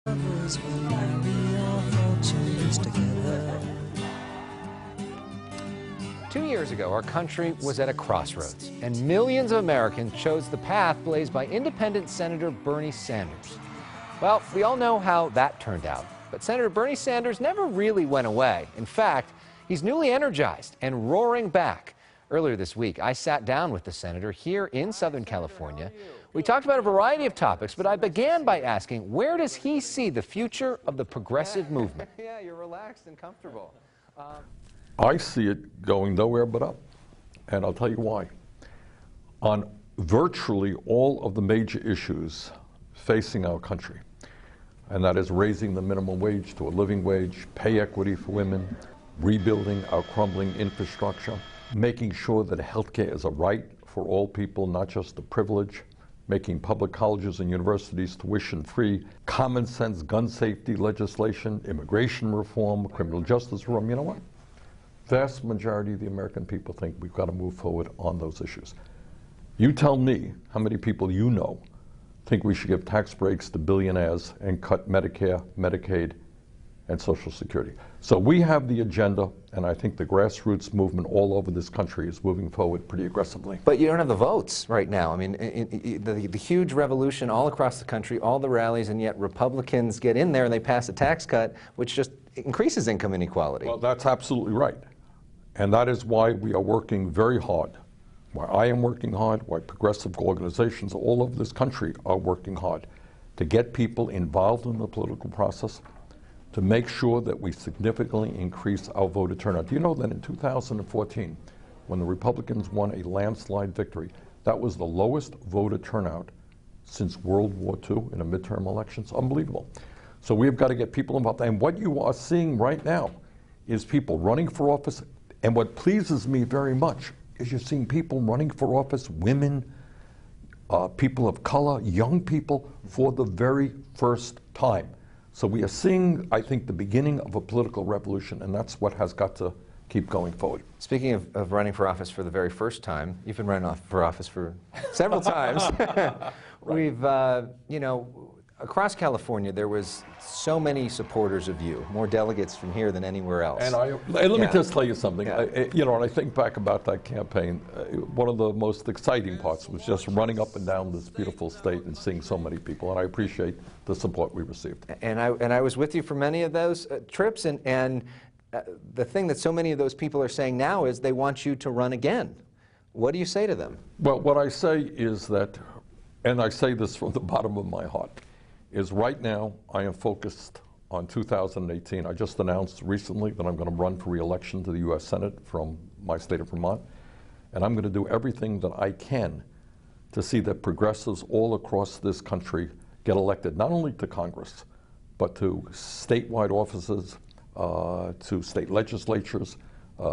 Lovers will marry our fortunes together. 2 years ago, our country was at a crossroads, and millions of Americans chose the path blazed by independent Senator Bernie Sanders. Well, we all know how that turned out, but Senator Bernie Sanders never really went away. In fact, he's newly energized and roaring back. Earlier this week, I sat down with the senator here in Southern California. We talked about a variety of topics, but I began by asking, where does he see the future of the progressive movement? Yeah, you're relaxed and comfortable. I see it going nowhere but up, and I'll tell you why. On virtually all of the major issues facing our country, and that is raising the minimum wage to a living wage, pay equity for women, rebuilding our crumbling infrastructure, making sure that healthcare is a right for all people, not just a privilege, making public colleges and universities tuition-free, common sense gun safety legislation, immigration reform, criminal justice reform. You know what? Vast majority of the American people think we've got to move forward on those issues. You tell me how many people you know think we should give tax breaks to billionaires and cut Medicare, Medicaid, and Social Security. So we have the agenda, and I think the grassroots movement all over this country is moving forward pretty aggressively. But you don't have the votes right now. I mean, the huge revolution all across the country, all the rallies, and yet Republicans get in there and they pass a tax cut, which just increases income inequality. Well, that's absolutely right. And that is why we are working very hard, why I am working hard, why progressive organizations all over this country are working hard to get people involved in the political process, to make sure that we significantly increase our voter turnout. Do you know that in 2014, when the Republicans won a landslide victory, that was the lowest voter turnout since World War II in a midterm election? It's unbelievable. So we've got to get people involved. And what you are seeing right now is people running for office. And what pleases me very much is you're seeing people running for office, women, people of color, young people, for the very first time. So we are seeing, I think, the beginning of a political revolution, and that's what has got to keep going forward. Speaking of running for office for the very first time, you've been running for office for several times. Right. We've, you know, across California, there was so many supporters of you, more delegates from here than anywhere else. And let me just tell you something. Yeah. You know, when I think back about that campaign, one of the most exciting parts was just running up and down this beautiful state and seeing so many people, and I appreciate the support we received. And I was with you for many of those trips, and the thing that so many of those people are saying now is they want you to run again. What do you say to them? Well, what I say is that, and I say this from the bottom of my heart, is right now I am focused on 2018. I just announced recently that I'm going to run for re-election to the U.S. Senate from my state of Vermont, and I'm going to do everything that I can to see that progressives all across this country get elected, not only to Congress, but to statewide offices, to state legislatures,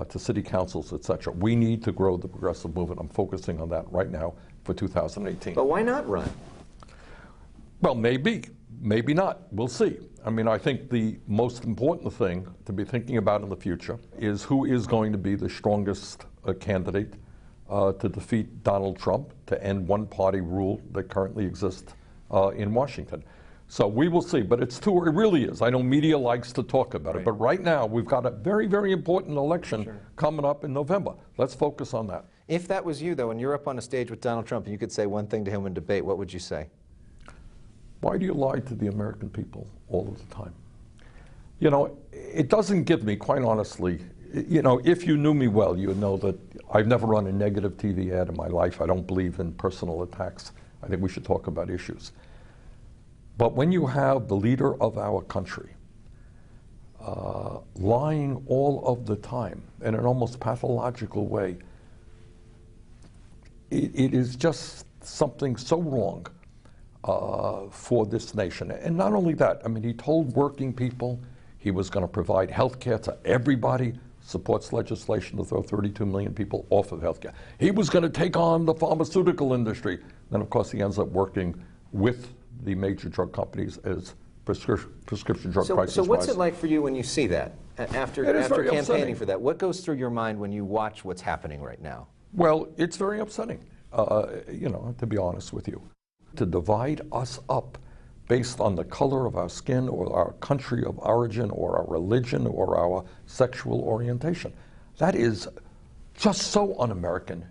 to city councils, etc. We need to grow the progressive movement. I'm focusing on that right now for 2018. But why not run? Well, maybe not. We'll see. I mean, I think the most important thing to be thinking about in the future is who is going to be the strongest candidate to defeat Donald Trump, to end one-party rule that currently exists in Washington. So we will see, but it really is. I know media likes to talk about it, but right now we've got a very, very important election coming up in November. Let's focus on that. If that was you, though, and you're up on a stage with Donald Trump and you could say one thing to him in debate, what would you say? Why do you lie to the American people all of the time? You know, it doesn't give me, quite honestly, you know, if you knew me well, you would know that I've never run a negative TV ad in my life. I don't believe in personal attacks. I think we should talk about issues. But when you have the leader of our country lying all of the time in an almost pathological way, it is just something so wrong for this nation. And not only that, I mean, he told working people he was going to provide health care to everybody, supports legislation to throw 32 million people off of health care. He was going to take on the pharmaceutical industry. Then, of course, he ends up working with the major drug companies as prescription drug prices So what's rise. it like for you when you see that, after campaigning upsetting for that? What goes through your mind when you watch what's happening right now? Well, it's very upsetting, you know, to be honest with you. To divide us up based on the color of our skin or our country of origin or our religion or our sexual orientation. That is just so un-American.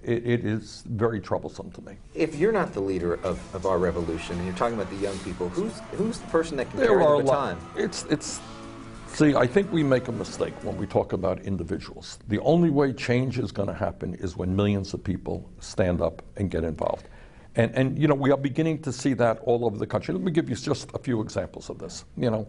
It is very troublesome to me. If you're not the leader of our revolution, and you're talking about the young people, who's the person that can carry There are the a lot. baton? See, I think we make a mistake when we talk about individuals. The only way change is going to happen is when millions of people stand up and get involved. And you know, we are beginning to see that all over the country. Let me give you just a few examples of this. You know,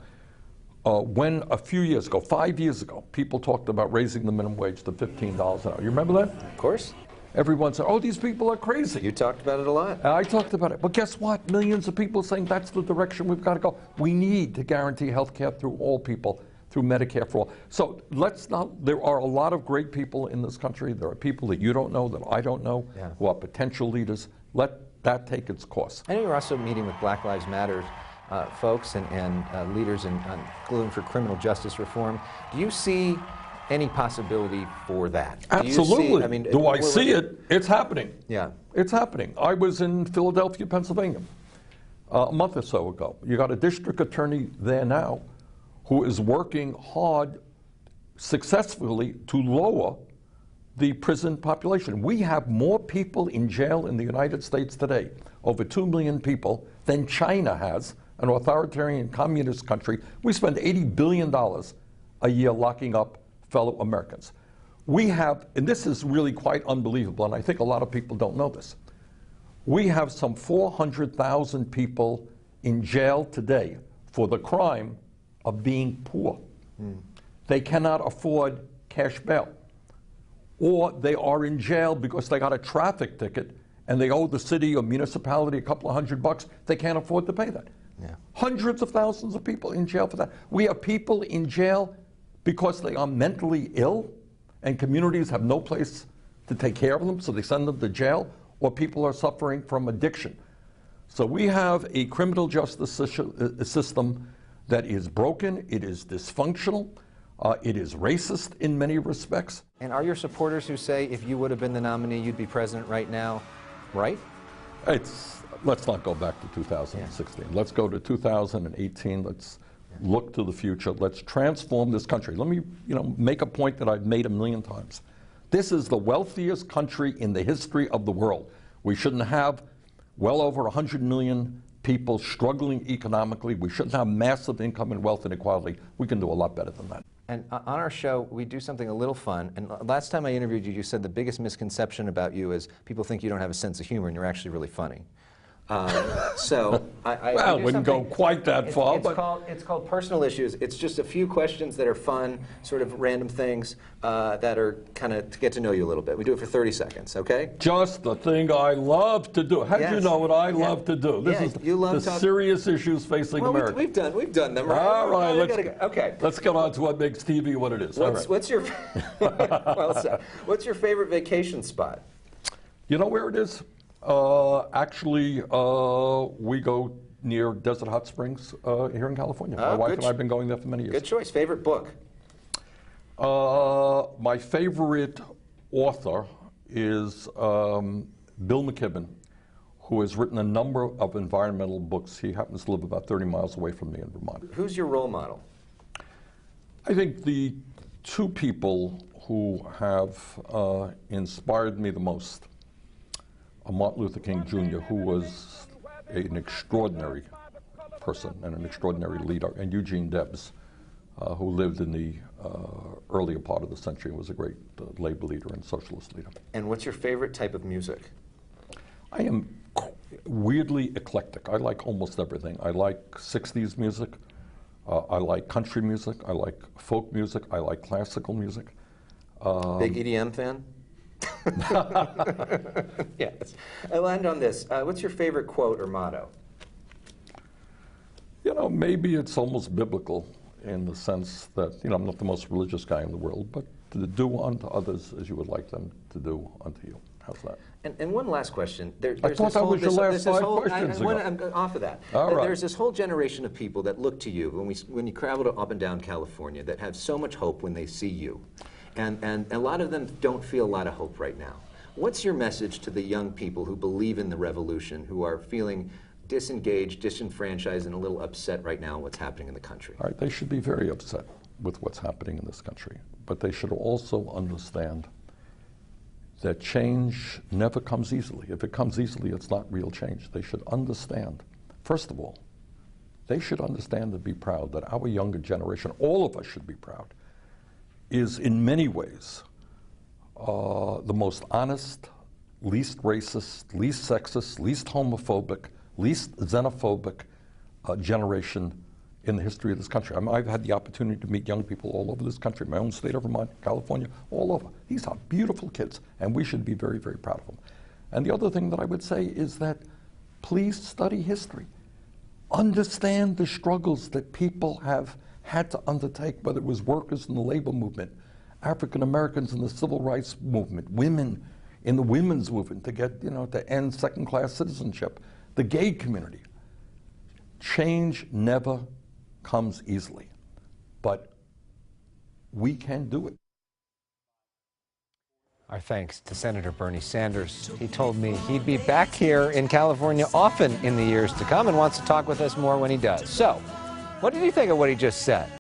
when a few years ago, 5 years ago, people talked about raising the minimum wage to $15 an hour. You remember that? Of course. Everyone said, oh, these people are crazy. You talked about it a lot. I talked about it. But guess what? Millions of people saying that's the direction we've got to go. We need to guarantee health care through all people, through Medicare for all. So let's not, there are a lot of great people in this country. There are people that you don't know, that I don't know, who are potential leaders. Let that take its course. I know you're also meeting with Black Lives Matter folks and leaders including for criminal justice reform. Do you see any possibility for that? Absolutely. Do I see it? It's happening. Yeah. It's happening. I was in Philadelphia, Pennsylvania a month or so ago. You got a district attorney there now who is working hard successfully to lower the prison population. We have more people in jail in the United States today, over 2 million people, than China has, an authoritarian communist country. We spend $80 billion a year locking up fellow Americans. We have, and this is really quite unbelievable, and I think a lot of people don't know this, we have some 400,000 people in jail today for the crime of being poor. They cannot afford cash bail. Or they are in jail because they got a traffic ticket and they owe the city or municipality a couple of $100. They can't afford to pay that. Yeah. Hundreds of thousands of people in jail for that. We have people in jail because they are mentally ill and communities have no place to take care of them, so they send them to jail, or people are suffering from addiction. So we have a criminal justice system that is broken, it is dysfunctional, it is racist in many respects. And are your supporters who say if you would have been the nominee, you'd be president right now, right? Let's not go back to 2016. Yeah. Let's go to 2018. Let's look to the future. Let's transform this country. Let me, make a point that I've made a million times. This is the wealthiest country in the history of the world. We shouldn't have well over 100 million people struggling economically. We shouldn't have massive income and wealth inequality. We can do a lot better than that. And on our show, we do something a little fun. And last time I interviewed you, you said the biggest misconception about you is people think you don't have a sense of humor and you're actually really funny. So I wouldn't go quite that far. It's called Personal Issues. It's just a few questions that are fun, sort of random things that are kind of to get to know you a little bit. We do it for 30 seconds, okay? Just the thing I love to do. How do you know what I love to do? This is the serious issues facing America. We've done them, right? All right, let's get on to what makes TV what it is. What's your what's your favorite vacation spot? You know where it is? Actually, we go near Desert Hot Springs here in California. My wife and I have been going there for many years. Good choice. Favorite book? My favorite author is Bill McKibben, who has written a number of environmental books. He happens to live about 30 miles away from me in Vermont. Who's your role model? I think the two people who have inspired me the most are Martin Luther King Jr., who was an extraordinary person and an extraordinary leader, and Eugene Debs, who lived in the earlier part of the century and was a great labor leader and socialist leader. And what's your favorite type of music? I am weirdly eclectic. I like almost everything. I like 60s music. I like country music. I like folk music. I like classical music. Big EDM fan? Yes. I'll end on this. What's your favorite quote or motto? Maybe it's almost biblical in the sense that, I'm not the most religious guy in the world, but to do unto others as you would like them to do unto you. How's that? And one last question. I thought that was your last 5 questions ago. I'm off of that. All right. There's this whole generation of people that look to you when you travel up and down California that have so much hope when they see you. And a lot of them don't feel a lot of hope right now. What's your message to the young people who believe in the revolution, who are feeling disengaged, disenfranchised, and a little upset right now what's happening in the country. All right, they should be very upset with what's happening in this country, but they should also understand that change never comes easily. If it comes easily, it's not real change. They should understand, first of all, they should understand and be proud that our younger generation, all of us should be proud, is in many ways the most honest, least racist, least sexist, least homophobic, least xenophobic generation in the history of this country. I mean, I've had the opportunity to meet young people all over this country, my own state of Vermont, California, all over. These are beautiful kids, and we should be very, very proud of them. And the other thing that I would say is that please study history. Understand the struggles that people have had to undertake, whether it was workers in the labor movement, African Americans in the civil rights movement, women in the women's movement to get, to end second-class citizenship, the gay community. Change never comes easily, but we can do it. Our thanks to Senator Bernie Sanders. He told me he'd be back here in California often in the years to come and wants to talk with us more when he does. So, what did you think of what he just said?